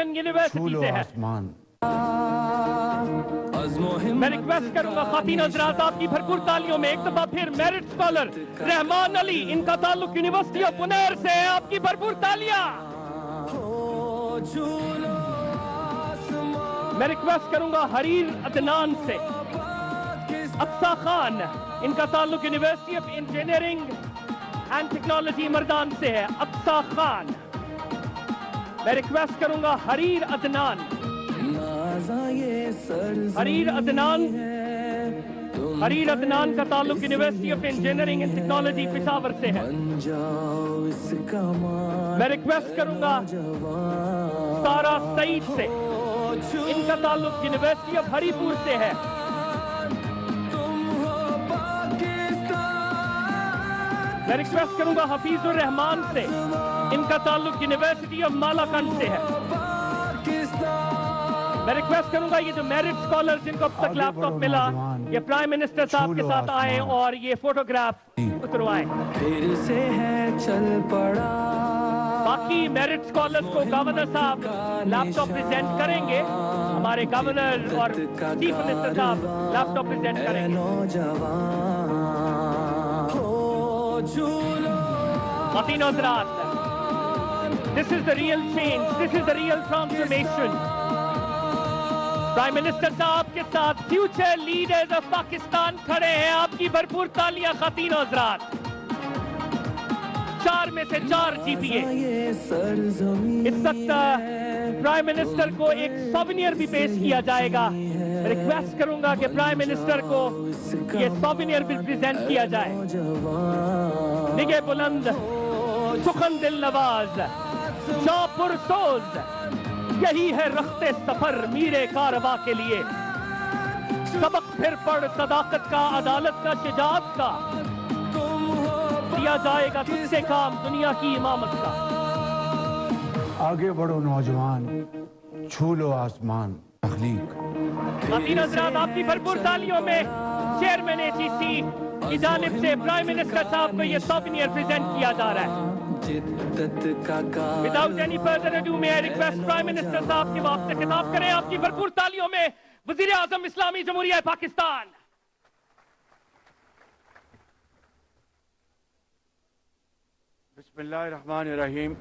Chairman university سے ہے. میں ریکویسٹ کروں گا خواتین حضرات آپ کی بھرپور تالیوں میں ایک دفعہ پھر میرٹ اسکالر رحمان علی، ان کا تعلق یونیورسٹی آف پنیر سے ہے. آپ کی بھرپور تالیاں. میں ریکویسٹ کروں گا حریر عدنان سے. اقصیٰ خان، ان کا تعلق university of engineering and technology Mardan سے ہے. اقصیٰ خان. میں ریکویسٹ کروں گا حریر عدنان. حریر عدنان کا تعلق university of engineering and technology Peshawar سے ہے. میں ریکویسٹ کروں گا سارا سعید سے. ان کا تعلق یونیورسٹی آف ہری پور سے ہے. میں ریکویسٹ کروں گا حفیظ الرحمان سے. ان کا تعلق یونیورسٹی آف مالاکنڈ سے ہے. میں ریکویسٹ کروں گا یہ جو میرٹ اسکالر جن کو اب تک لیپ ٹاپ ملا، یہ پرائم منسٹر صاحب کے ساتھ آئیں اور یہ فوٹوگراف اتروائیں. باقی میرٹ اسکالرز کو گورنر صاحب لیپ ٹاپ پریزنٹ کریں گے. ہمارے گورنر اور چیف منسٹر صاحب لیپ ٹاپ پریزنٹ کریں گے. خواتین و حضرات، this is the real change, this is the real transformation. Prime minister صاحب کے ساتھ فیوچر لیڈرز آف پاکستان کھڑے ہیں. آپ کی بھرپور تالیاں خواتین و حضرات. 4 میں سے 4 جی پی اے. اس وقت پرائم منسٹر کو ایک سوونیر بھی پیش کیا جائے گا. ریکویسٹ کروں گا کہ پرائم منسٹر کو یہ سوونیر بھی پریزنٹ کیا جائے. نگہ بلند، سخن دل نواز، جاں پرسوز، یہی ہے رخت سفر میرے کارواں کے لیے. سبق پھر پڑھ صداقت کا، عدالت کا، شجاعت کا. دیا جائے گا تجھ سے کام دنیا کی امامت کا. آگے بڑھو نوجوان، چھو لو آسمان تخلیق. خواتین حضرات آپ کی بھرپور تالیوں میں چیئرمین اے جی سی کی جانب سے پرائم منسٹر صاحب کو یہ سوونیر پریزنٹ کیا جا رہا ہے. Without any further ado, may I request Prime Minister صاحب کے وقت سے خطاب کریں. آپ کی بھرپور تالیوں میں وزیر اعظم اسلامی جمہوریہ پاکستان. بسم اللہ الرحمن الرحیم.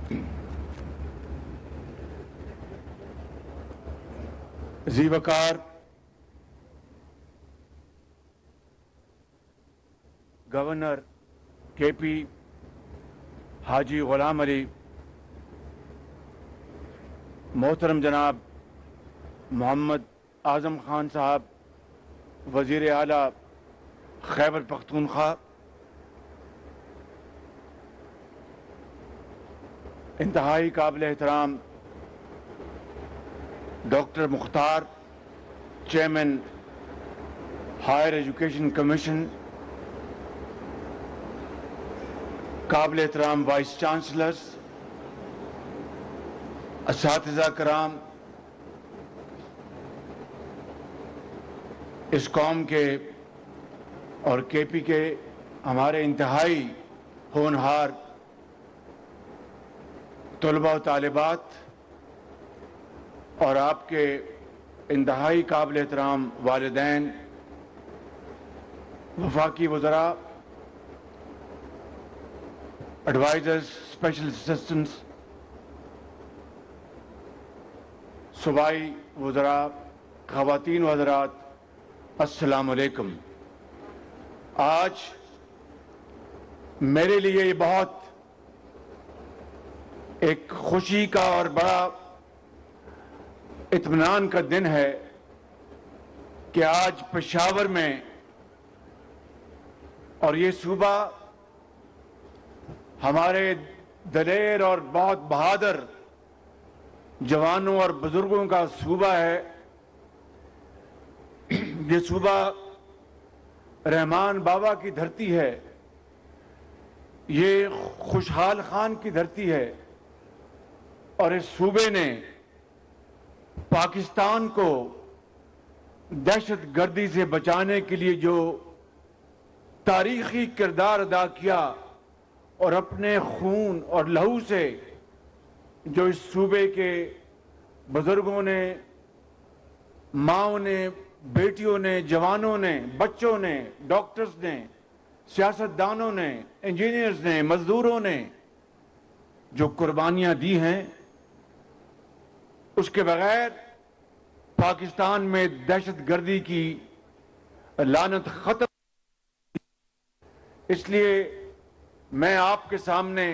ذی وقار گورنر کے پی حاجی غلام علی، محترم جناب محمد اعظم خان صاحب وزیر اعلیٰ خیبر پختونخوا، انتہائی قابل احترام ڈاکٹر مختار، چیئرمین ہائر ایجوکیشن کمیشن، قابل احترام وائس چانسلرز، اساتذہ کرام، اس قوم کے اور کے پی کے ہمارے انتہائی ہونہار طلباء و طالبات، اور آپ کے انتہائی قابل احترام والدین، وفاقی وزراء، ایڈوائزرز، اسپیشل اسسٹنٹس، صوبائی وزراء، خواتین و حضرات، السلام علیکم. آج میرے لیے یہ بہت ایک خوشی کا اور بڑا اطمینان کا دن ہے کہ آج پشاور میں اور یہ صوبہ ہمارے دلیر اور بہت بہادر جوانوں اور بزرگوں کا صوبہ ہے. یہ صوبہ رحمان بابا کی دھرتی ہے، یہ خوشحال خان کی دھرتی ہے، اور اس صوبے نے پاکستان کو دہشت گردی سے بچانے کے لیے جو تاریخی کردار ادا کیا اور اپنے خون اور لہو سے جو اس صوبے کے बुजुर्गों ने, माओं ने, बेटियों ने, जवानों ने, बच्चों ने, डॉक्टर्स ने, सियासतदानों ने, इंजीनियर्स ने, मजदूरों ने जो कुर्बानियां दी हैं, उसके बगैर पाकिस्तान में दहशतगर्दी की लानत खत्म। इसलिए मैं आपके सामने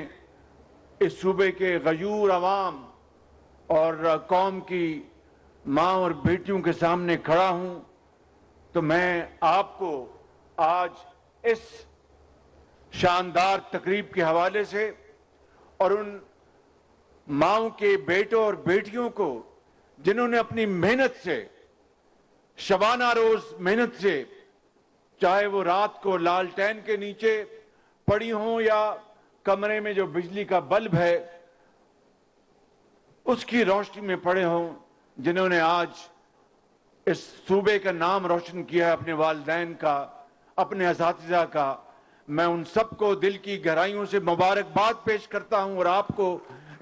इस सूबे के गयूर अवाम और कौम की माँ और बेटियों के सामने खड़ा हूं, तो मैं आपको आज इस शानदार तकरीब के हवाले से और उन माओं के बेटों और बेटियों को जिन्होंने अपनी मेहनत से, शबाना रोज मेहनत से, चाहे वो रात को लालटेन के नीचे पड़ी हों या कमरे में जो बिजली का बल्ब है उसकी रोशनी में पड़े हों, जिन्होंने आज इस सूबे का नाम रोशन किया है, अपने वालिदैन का, अपने असातिज़ा का, मैं उन सबको दिल की गहराइयों से मुबारकबाद पेश करता हूं और आपको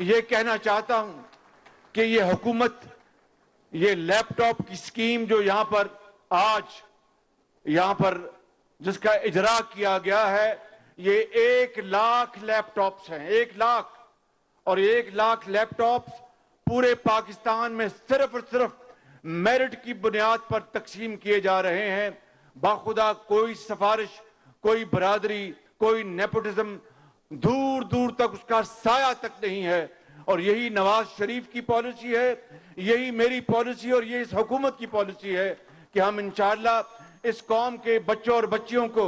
ये कहना चाहता हूं कि ये हुकूमत, ये लैपटॉप की स्कीम जो यहां पर आज यहां पर जिसका इजरा किया गया है, ये 1 लाख लैपटॉप्स हैं, 1 लाख, और 1 लाख लैपटॉप्स पूरे पाकिस्तान में सिर्फ और सिर्फ मेरिट की बुनियाद पर तकसीम किए जा रहे हैं। बाखुदा कोई सिफारिश, कोई बरादरी, कोई नेपोटिज्म, दूर दूर तक उसका साया तक नहीं है। और यही नवाज शरीफ की पॉलिसी है, यही मेरी पॉलिसी और ये इस हुकूमत की पॉलिसी है कि हम इंशाअल्लाह इस कौम के बच्चों और बच्चियों को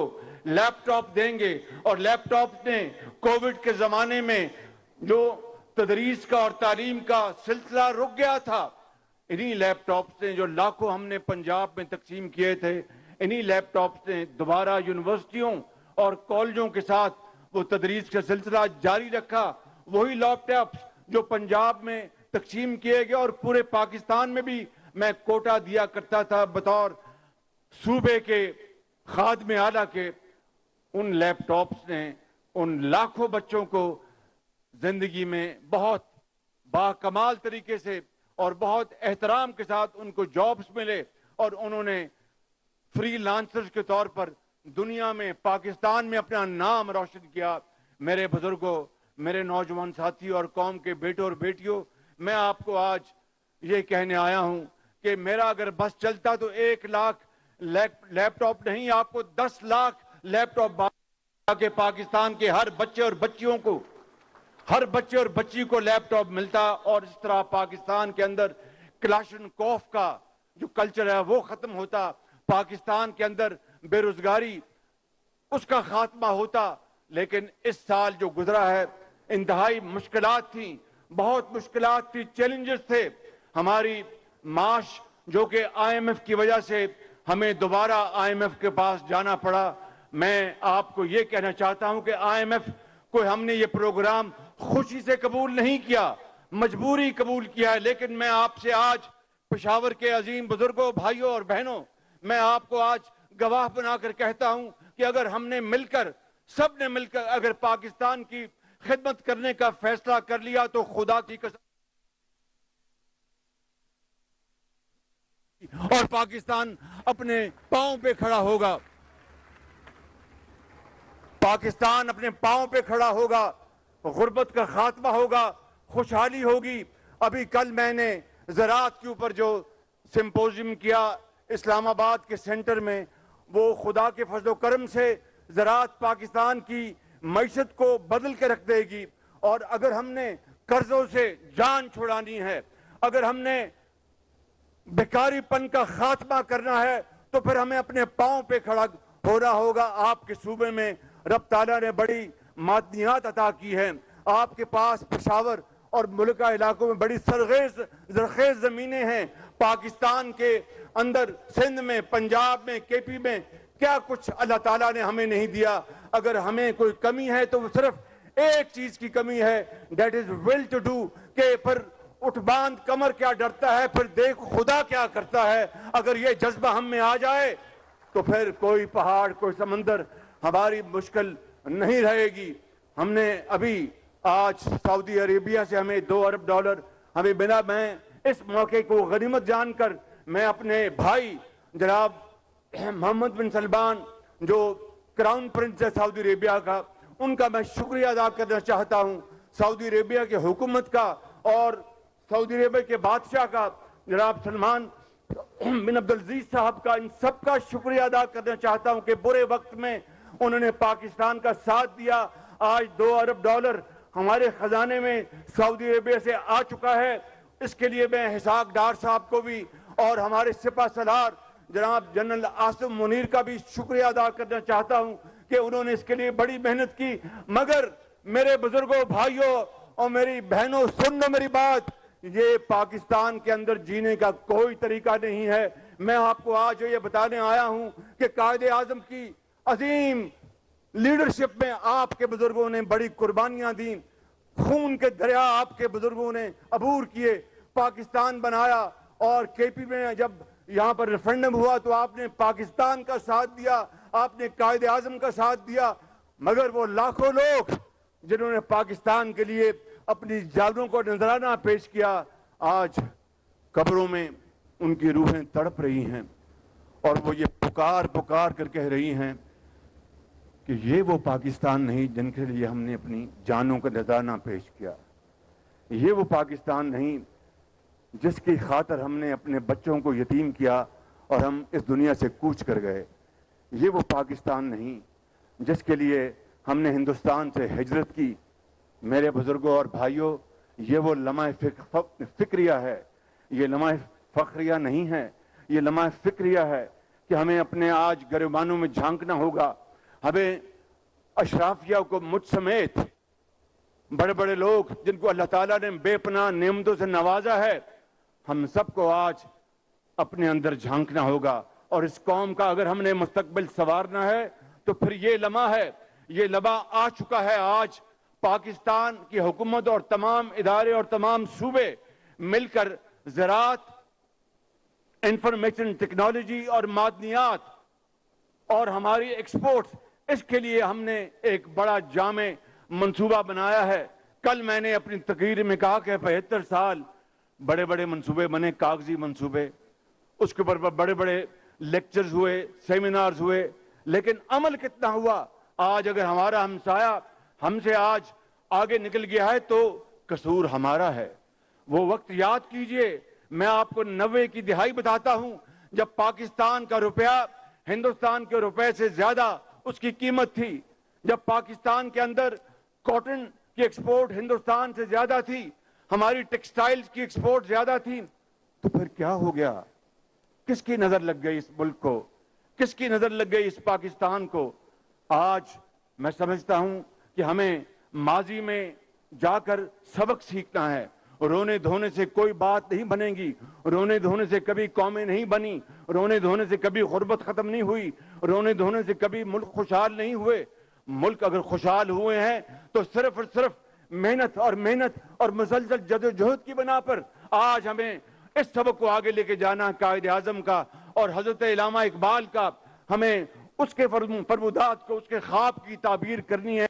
लैपटॉप देंगे। और लैपटॉप ने कोविड के जमाने में जो तदरीस का और तालीम का सिलसिला रुक गया था, इन्हीं लैपटॉप्स ने, जो लाखों हमने पंजाब में तकसीम किए थे, इन्हीं लैपटॉप्स ने दोबारा यूनिवर्सिटियों और कॉलेजों के साथ वो तदरीस का सिलसिला जारी रखा। वही लैपटॉप्स जो पंजाब में तकसीम किए गए और पूरे पाकिस्तान में भी मैं कोटा दिया करता था बतौर सूबे के खादमे आला के, उन लैपटॉप्स ने उन लाखों बच्चों को जिंदगी में बहुत बाकमाल तरीके से और बहुत एहतराम के साथ उनको जॉब्स मिले और उन्होंने फ्रीलांसर्स के तौर पर दुनिया में, पाकिस्तान में अपना नाम रोशन किया। मेरे बुजुर्गों, मेरे नौजवान साथी और कौम के बेटों और बेटियों, मैं आपको आज ये कहने आया हूं कि मेरा अगर बस चलता तो 1 लाख लैपटॉप नहीं, आपको 10 लाख लैपटॉप के पाकिस्तान के हर बच्चे और बच्चियों को, हर बच्चे और बच्ची को लैपटॉप मिलता और इस तरह पाकिस्तान के अंदर क्लाशनकोफ का जो कल्चर है वो खत्म होता, पाकिस्तान के अंदर बेरोजगारी उसका खात्मा होता। लेकिन इस साल जो गुजरा है इंतहाई मुश्किलात थी, बहुत मुश्किलात थी, चैलेंजेस थे। हमारी माश जो कि IMF की वजह से हमें दोबारा IMF के पास जाना पड़ा। मैं आपको ये कहना चाहता हूं कि IMF को हमने ये प्रोग्राम खुशी से कबूल नहीं किया, मजबूरी कबूल किया है। लेकिन मैं आपसे आज पेशावर के अजीम बुजुर्गों, भाइयों और बहनों, मैं आपको आज गवाह बनाकर कहता हूं कि अगर हमने मिलकर, सब ने मिलकर अगर पाकिस्तान की खिदमत करने का फैसला कर लिया तो खुदा की कसम और पाकिस्तान अपने पांव पे खड़ा होगा, पाकिस्तान अपने पांव पे खड़ा होगा, गुर्बत का खात्मा होगा, खुशहाली होगी। अभी कल मैंने ज़राअत के ऊपर जो सिंपोजियम किया इस्लामाबाद के सेंटर में, वो खुदा के फजल करम से ज़राअत पाकिस्तान की मईशत को बदल के रख देगी। और अगर हमने कर्जों से जान छुड़ानी है, अगर हमने बेकारीपन का खात्मा करना है, तो फिर हमें अपने पांव पे खड़ा होना होगा। आपके सूबे में रब ताला ने बड़ी मादनियात अता की है, आपके पास पेशावर और मुल्का इलाकों में बड़ी जरखेज जमीनें हैं। पाकिस्तान के अंदर सिंध में, पंजाब में, KP में क्या कुछ अल्लाह ताला ने हमें नहीं दिया। अगर हमें कोई कमी है तो वो सिर्फ एक चीज की कमी है, that is will to do, कि फिर उठ बांध कमर क्या डरता है, फिर देख खुदा क्या करता है। अगर ये जज्बा हम में आ जाए तो फिर कोई पहाड़, कोई समंदर हमारी मुश्किल नहीं रहेगी। हमने अभी आज सऊदी अरेबिया से हमें $2 अरब हमें बिना, मैं इस मौके को गनीमत जानकर मैं अपने भाई जनाब मोहम्मद बिन सलमान जो क्राउन प्रिंस है सऊदी अरेबिया का, उनका मैं शुक्रिया अदा करना चाहता हूं, सऊदी अरेबिया की हुकूमत का और सऊदी अरेबिया के बादशाह का जनाब सलमान बिन अब्दुल अजीज साहब का, इन सब का शुक्रिया अदा करना चाहता हूं कि बुरे वक्त में उन्होंने पाकिस्तान का साथ दिया। आज $2 अरब हमारे खजाने में सऊदी अरेबिया से आ चुका है। इसके लिए मैं हिसाक डार साहब को भी और हमारे सिपा सलार जनाब जनरल आसिम मुनीर का भी शुक्रिया अदा करना चाहता हूं कि उन्होंने इसके लिए बड़ी मेहनत की। मगर मेरे बुजुर्गों, भाइयों और मेरी बहनों, सुन लो मेरी बात, ये पाकिस्तान के अंदर जीने का कोई तरीका नहीं है। मैं आपको आज ये बताने आया हूं कि कायदे आजम की अजीम लीडरशिप में आपके बुजुर्गों ने बड़ी कुर्बानियां दी, खून के दरिया आपके बुजुर्गों ने अबूर किए, पाकिस्तान बनाया। और केपी में जब यहाँ पर रेफरेंडम हुआ तो आपने पाकिस्तान का साथ दिया, आपने कायदे आजम का साथ दिया। मगर वो लाखों लोग जिन्होंने पाकिस्तान के लिए अपनी जानों को नजराना पेश किया, आज कब्रों में उनकी रूहें तड़प रही हैं और वो ये पुकार पुकार कर कह रही हैं कि ये वो पाकिस्तान नहीं जिनके लिए हमने अपनी जानों का नजराना पेश किया, ये वो पाकिस्तान नहीं जिसकी खातर हमने अपने बच्चों को यतीम किया और हम इस दुनिया से कूच कर गए, ये वो पाकिस्तान नहीं जिसके लिए हमने हिंदुस्तान से हिजरत की। मेरे बुजुर्गों और भाइयों, ये वो लम्हा फिक्रिया है, ये लम्हा फखरिया नहीं है, ये लम्हा फिक्रिया है कि हमें अपने आज गिरबानों में झांकना होगा। हमें अशराफिया को, मुझ समेत बड़े बड़े लोग जिनको अल्लाह ताला ने बेपनाह नेमतों से नवाजा है, हम सबको आज अपने अंदर झांकना होगा। और इस कौम का अगर हमने मुस्तकबिल संवारना है तो फिर ये लम्हा है, ये लम्हा आ चुका है। आज पाकिस्तान की हुकूमत और तमाम इदारे और तमाम सूबे मिलकर ज़राअत, इंफॉर्मेशन टेक्नोलॉजी और मादनियात और हमारी एक्सपोर्ट्स, इसके लिए हमने एक बड़ा जामे मंसूबा बनाया है। कल मैंने अपनी तकरीर में कहा कि 75 साल बड़े बड़े मंसूबे बने, कागजी मंसूबे, उसके ऊपर बड़े बड़े लेक्चर्स हुए, सेमिनार्स हुए, लेकिन अमल कितना हुआ? आज अगर हमारा हमसाया हमसे आज आगे निकल गया है तो कसूर हमारा है। वो वक्त याद कीजिए, मैं आपको 90 की दिहाई बताता हूं जब पाकिस्तान का रुपया हिंदुस्तान के रुपए से ज्यादा उसकी कीमत थी, जब पाकिस्तान के अंदर कॉटन की एक्सपोर्ट हिंदुस्तान से ज्यादा थी, हमारी टेक्सटाइल्स की एक्सपोर्ट ज्यादा थी। तो फिर क्या हो गया? किसकी नजर लग गई इस मुल्क को? किसकी नजर लग गई इस पाकिस्तान को? आज मैं समझता हूं कि हमें माजी में जाकर सबक सीखना है। रोने धोने से कोई बात नहीं बनेगी, रोने धोने से कभी कौमें नहीं बनी, रोने धोने से कभी गुर्बत खत्म नहीं हुई, रोने धोने से कभी मुल्क खुशहाल नहीं हुए। मुल्क अगर खुशहाल हुए हैं तो सिर्फ और सिर्फ मेहनत और मुसलसल जदोजहद की बना पर। आज हमें इस सबक को आगे लेके जाना, कायदे आजम का और हजरत इल्लामा इकबाल का, हमें उसके फरमुदात को, उसके ख्वाब की ताबीर करनी है।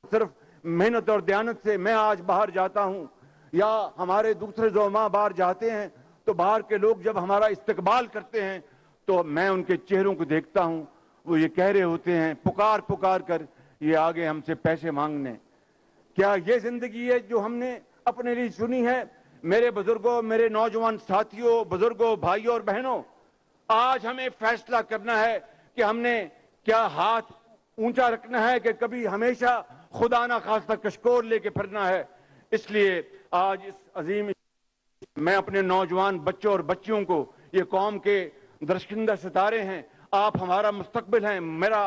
सिर्फ मेहनत और दयानत से मैं आज बाहर जाता हूं या हमारे दूसरे ज़ोमा बाहर जाते हैं तो बाहर के लोग जब हमारा इस्तकबाल करते हैं तो मैं उनके चेहरों को देखता हूं, वो ये कह रहे होते हैं पुकार पुकार कर ये आगे हमसे पैसे मांगने। क्या ये जिंदगी है जो हमने अपने लिए चुनी है? मेरे बुजुर्गों, मेरे नौजवान साथियों, बुजुर्गों, भाइयों और बहनों, आज हमें फैसला करना है कि हमने क्या हाथ ऊंचा रखना है कि कभी हमेशा खुदा ना खास्ता कशकोर लेके फिरना है। इसलिए आज इस अजीम मैं अपने नौजवान बच्चों और बच्चियों को, ये कौम के दरशकिंदा सितारे हैं, आप हमारा मुस्तकबिल हैं। मेरा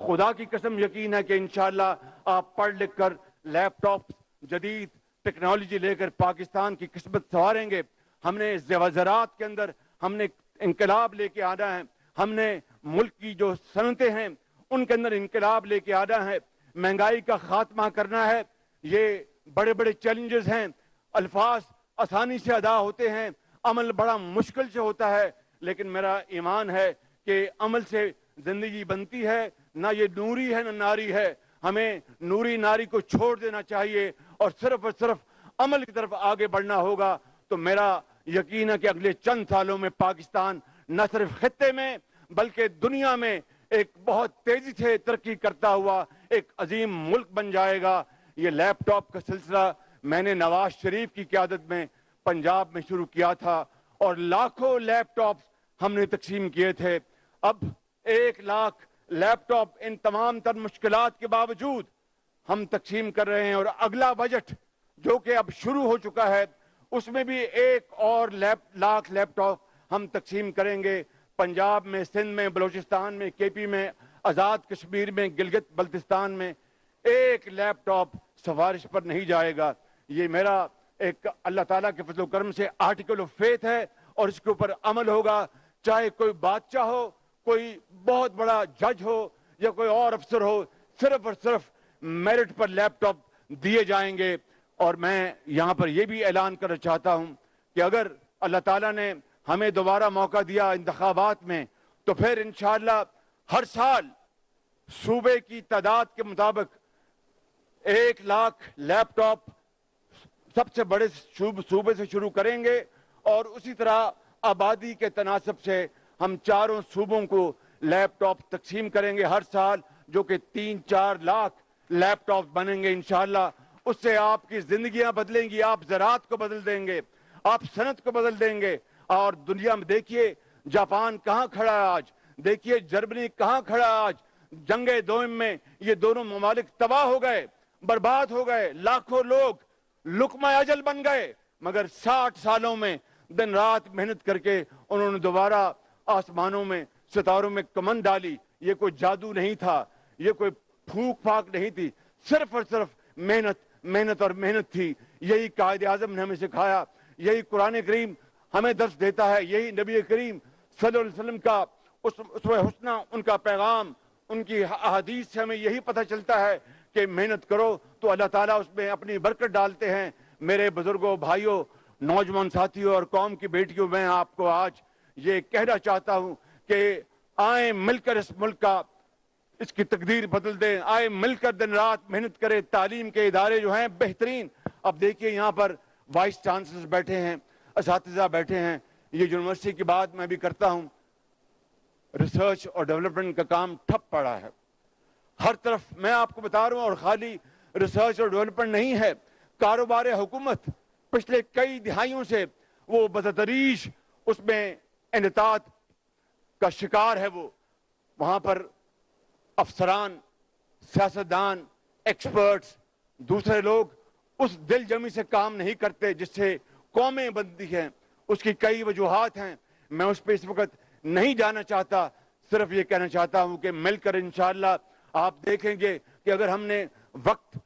खुदा की कसम यकीन है कि इंशाअल्लाह आप पढ़ लिख कर लैपटॉप, जदीद टेक्नोलॉजी लेकर पाकिस्तान की किस्मत संवारेंगे। हमने ज़राअत के अंदर हमने इंकलाब लेके आना है, हमने मुल्क की जो सनतें हैं उनके अंदर इंकलाब लेके आना है, महंगाई का खात्मा करना है। ये बड़े बड़े चैलेंजेस हैं, अल्फाज आसानी से अदा होते हैं, अमल बड़ा मुश्किल से होता है, लेकिन मेरा ईमान है कि अमल से जिंदगी बनती है। ना ये नूरी है ना नारी है, हमें नूरी नारी को छोड़ देना चाहिए और सिर्फ अमल की तरफ आगे बढ़ना होगा। तो मेरा यकीन है कि अगले चंद सालों में पाकिस्तान न सिर्फ खित्ते में बल्कि दुनिया में एक बहुत तेजी से तरक्की करता हुआ एक अजीम मुल्क बन जाएगा। ये लैपटॉप का सिलसिला मैंने नवाज शरीफ की क़यादत में पंजाब में शुरू किया था और लाखों लैपटॉप हमने तकसीम किए थे। अब 1 लाख लैपटॉप इन तमाम तर मुश्किलात के बावजूद हम तकसीम कर रहे हैं और अगला बजट जो कि अब शुरू हो चुका है उसमें भी 1 और लाख लैपटॉप हम तकसीम करेंगे। पंजाब में, सिंध में, बलूचिस्तान में, केपी में, आज़ाद कश्मीर में, गिलगित बल्तिस्तान में 1 लैपटॉप सिफारिश पर नहीं जाएगा। ये मेरा एक अल्लाह ताला के फजल करम से आर्टिकल ऑफ फेथ है और इसके ऊपर अमल होगा। चाहे कोई बादशाह हो, कोई बहुत बड़ा जज हो या कोई और अफसर हो, सिर्फ और सिर्फ मेरिट पर लैपटॉप दिए जाएंगे। और मैं यहाँ पर यह भी ऐलान करना चाहता हूँ कि अगर अल्लाह ताला ने हमें दोबारा मौका दिया इंतखाबात में तो फिर इंशाअल्लाह हर साल सूबे की तादाद के मुताबिक 1 लाख लैपटॉप सबसे बड़े सूबे से शुरू करेंगे और उसी तरह आबादी के तनासब से हम चारों सूबों को लैपटॉप तकसीम करेंगे हर साल, जो कि 3-4 लाख लैपटॉप बनेंगे इंशाअल्लाह। उससे आपकी जिंदगियां बदलेंगी, आप ज़राअत को बदल देंगे, आप सनत को बदल देंगे। और दुनिया में देखिए जापान कहाँ खड़ा है आज, देखिए जर्मनी कहाँ खड़ा है आज। जंगे दोइम में ये दोनों ममालिक तबाह हो गए, बर्बाद हो गए, लाखों लोग लुकमा अजल बन गए, मगर 60 सालों में दिन रात मेहनत करके उन्होंने दोबारा आसमानों में, सितारों में कमन डाली। ये कोई जादू नहीं था, ये कोई फूक फाक नहीं थी, सिर्फ और सिर्फ मेहनत, मेहनत और मेहनत थी। यही कायदे आज़म ने हमें सिखाया, यही कुरान करीम हमें दर्स देता है, यही नबी करीम सल्लल्लाहु अलैहि वसल्लम का उसवे हुस्ना, उनका पैगाम, उनकी अहादीस से हमें यही पता चलता है कि मेहनत करो तो अल्लाह ताला उसमें अपनी बरकत डालते हैं। मेरे बुजुर्गों, भाइयों, नौजवान साथियों और कौम की बेटियों, मैं आपको आज ये कहना चाहता हूं कि आए मिलकर इस मुल्क का, इसकी तकदीर बदल दें, आए मिलकर दिन रात मेहनत करें। तालीम के इदारे जो हैं बेहतरीन, अब देखिए यहाँ पर वाइस चांसलर बैठे हैं, असातिज़ा बैठे हैं। ये यूनिवर्सिटी की बात मैं भी करता हूँ, रिसर्च और डेवलपमेंट का काम ठप पड़ा है हर तरफ। मैं आपको बता रहा हूँ, और खाली रिसर्च और डेवलपमेंट नहीं है, कारोबार हुकूमत पिछले कई दिहाइयों से वो बदतरीज उसमें इनतात का शिकार है। वो वहां पर अफसरान, सियासतदान, एक्सपर्ट्स, दूसरे लोग उस दिल जमी से काम नहीं करते जिससे कौमें बनती हैं। उसकी कई वजूहात हैं, मैं उस पर इस वक्त नहीं जाना चाहता। सिर्फ ये कहना चाहता हूं कि मिलकर इंशाअल्लाह आप देखेंगे कि अगर हमने वक्त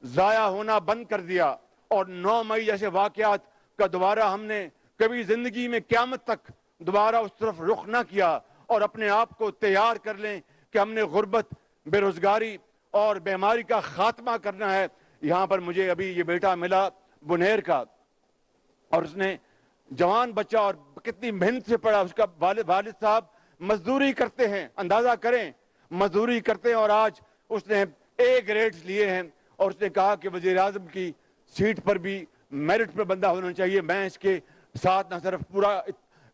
जाया होना बंद कर दिया और 9 मई जैसे वाकयात का दोबारा हमने कभी जिंदगी में क़यामत तक दोबारा उस तरफ रुख ना किया और अपने आप को तैयार कर लें कि हमने गुर्बत, बेरोजगारी और बीमारी का खात्मा करना है। यहाँ पर मुझे अभी ये बेटा मिला बुनेर का, और उसने जवान बच्चा और कितनी मेहनत से पढ़ा। उसका वालिद साहब मजदूरी करते हैं, अंदाजा करें, मजदूरी करते हैं, और आज उसने A ग्रेड्स लिए हैं। और उसने कहा कि वजीर आज़म की सीट पर भी मेरिट पर बंदा होना चाहिए। मैं इसके साथ न सिर्फ पूरा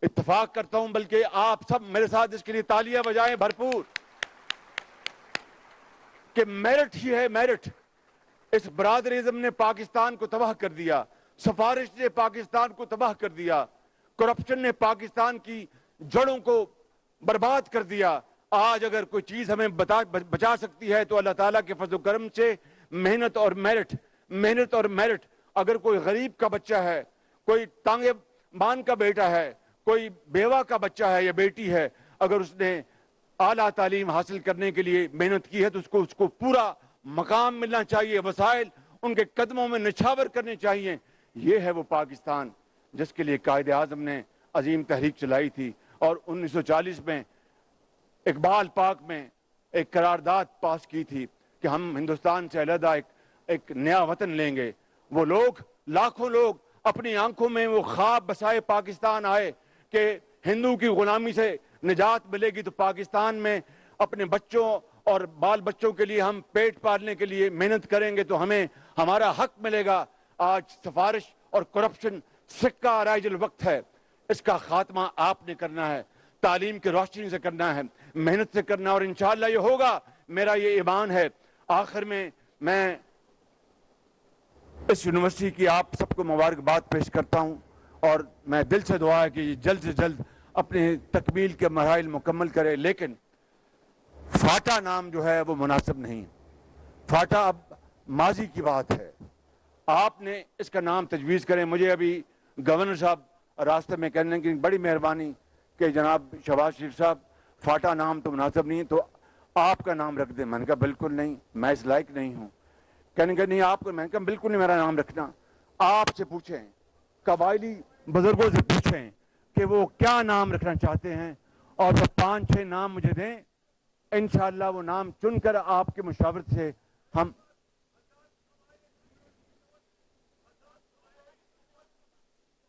इत्तेफाक करता हूं बल्कि आप सब मेरे साथ इसके लिए तालियां बजाएं भरपूर, कि मेरिट ही है मेरिट। इस बरादरिज़्म ने पाकिस्तान को तबाह कर दिया, सिफारिश ने पाकिस्तान को तबाह कर दिया, करप्शन ने पाकिस्तान की जड़ों को बर्बाद कर दिया। आज अगर कोई चीज हमें बचा सकती है तो अल्लाह ताला के फजल करम से मेहनत और मेरिट, मेहनत और मेरिट। अगर कोई गरीब का बच्चा है, कोई तांगे मान का बेटा है, कोई बेवा का बच्चा है या बेटी है, अगर उसने आला तालीम हासिल करने के लिए मेहनत की है तो उसको पूरा मकाम मिलना चाहिए, वसाइल उनके कदमों में निछावर करने चाहिए। ये है वो पाकिस्तान जिसके लिए कायदे आज़म ने अजीम तहरीक चलाई थी। और 1940 में इकबाल पाक में एक करारदाद पास की थी कि हम हिंदुस्तान से अलहदा एक नया वतन लेंगे। वो लोग, लाखों लोग अपनी आंखों में वो ख्वाब बसाए पाकिस्तान आए कि हिंदू की गुलामी से निजात मिलेगी तो पाकिस्तान में अपने बच्चों और बाल बच्चों के लिए हम पेट पालने के लिए मेहनत करेंगे तो हमें हमारा हक मिलेगा। आज सिफारिश और करप्शन सिक्का आराइजल वक्त है, इसका खात्मा आपने करना है, तालीम की रोशनी से करना है, मेहनत से करना, और इंशाअल्लाह ये होगा, मेरा ये ईमान है। आखिर में मैं इस यूनिवर्सिटी की आप सबको मुबारकबाद पेश करता हूं, और मैं दिल से दुआ है कि ये जल्द से जल्द अपने तकमील के मराइल मुकम्मल करे। लेकिन फाटा नाम जो है वो मुनासिब नहीं, फाटा अब माजी की बात है, आपने इसका नाम तजवीज़ करें। मुझे अभी गवर्नर साहब रास्ते में कहने की बड़ी मेहरबानी कि जनाब शहबाज शरीफ साहब, फाटा नाम तो मुनासिब नहीं, तो आपका नाम रख दें। मैंने कहा बिल्कुल नहीं, मैं इस लायक नहीं हूँ। कहने का नहीं आपको, मैंने कहा बिल्कुल नहीं मेरा नाम रखना, आपसे पूछें, कबायली बुजुर्गों से पूछें कि वो क्या नाम रखना चाहते हैं, और वो 5-6 नाम मुझे दें, इंशाअल्लाह वो नाम चुनकर आपके मुशावरत से हम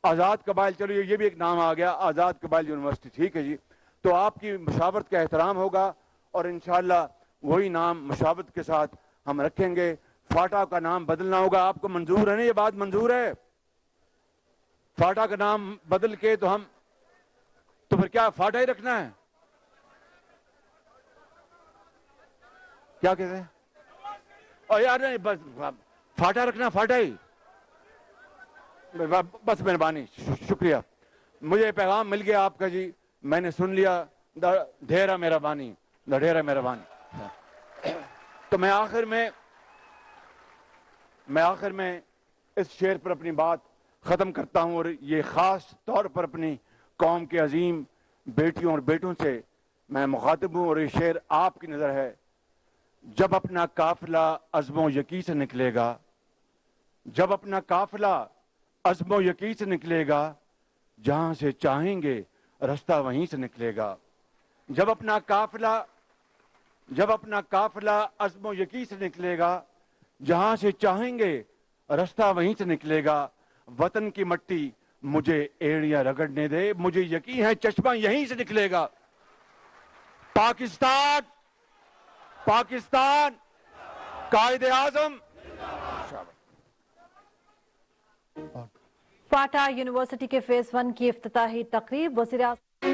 आज़ाद कबाइल, चलो ये भी एक नाम आ गया, आज़ाद कबाइल यूनिवर्सिटी, ठीक है जी। तो आपकी मुशावरत का एहतराम होगा, और इंशाअल्लाह वही नाम मुशावरत के साथ हम रखेंगे। फाटा का नाम बदलना होगा, आपको मंजूर है ना, ये बात मंजूर है? फाटा का नाम बदल के तो हम, तो फिर क्या फाटा ही रखना है? क्या कहते हैं? और यार नहीं, बस फाटा रखना, फाटा ही, बस मेहरबानी, शुक्रिया। मुझे पैगाम मिल गया आपका जी, मैंने सुन लिया, ढेरा मेहरबानी, ढेरा मेहरबानी। तो मैं आखिर में इस शेर पर अपनी बात ख़त्म करता हूँ, और ये ख़ास तौर पर अपनी कौम के अजीम बेटियों और बेटों से मैं मुखातिब हूँ, और ये शेर आपकी नज़र है। जब अपना काफिला अज़्मो यकीन से निकलेगा, जब अपना काफिला अज़्मो यकीन से निकलेगा, जहां से चाहेंगे रास्ता वहीं से निकलेगा। जब अपना काफिला अज़्मो यकीन से निकलेगा, जहां से चाहेंगे रास्ता वहीं से निकलेगा। वतन की मट्टी मुझे एड़ियां रगड़ने दे, मुझे यकीन है चश्मा यहीं से निकलेगा। पाकिस्तान, पाकिस्तान, कायदे आज़म। फाटा यूनिवर्सिटी के फेज 1 की इफ्तिताही तकरीब वज़ीर-ए-आज़म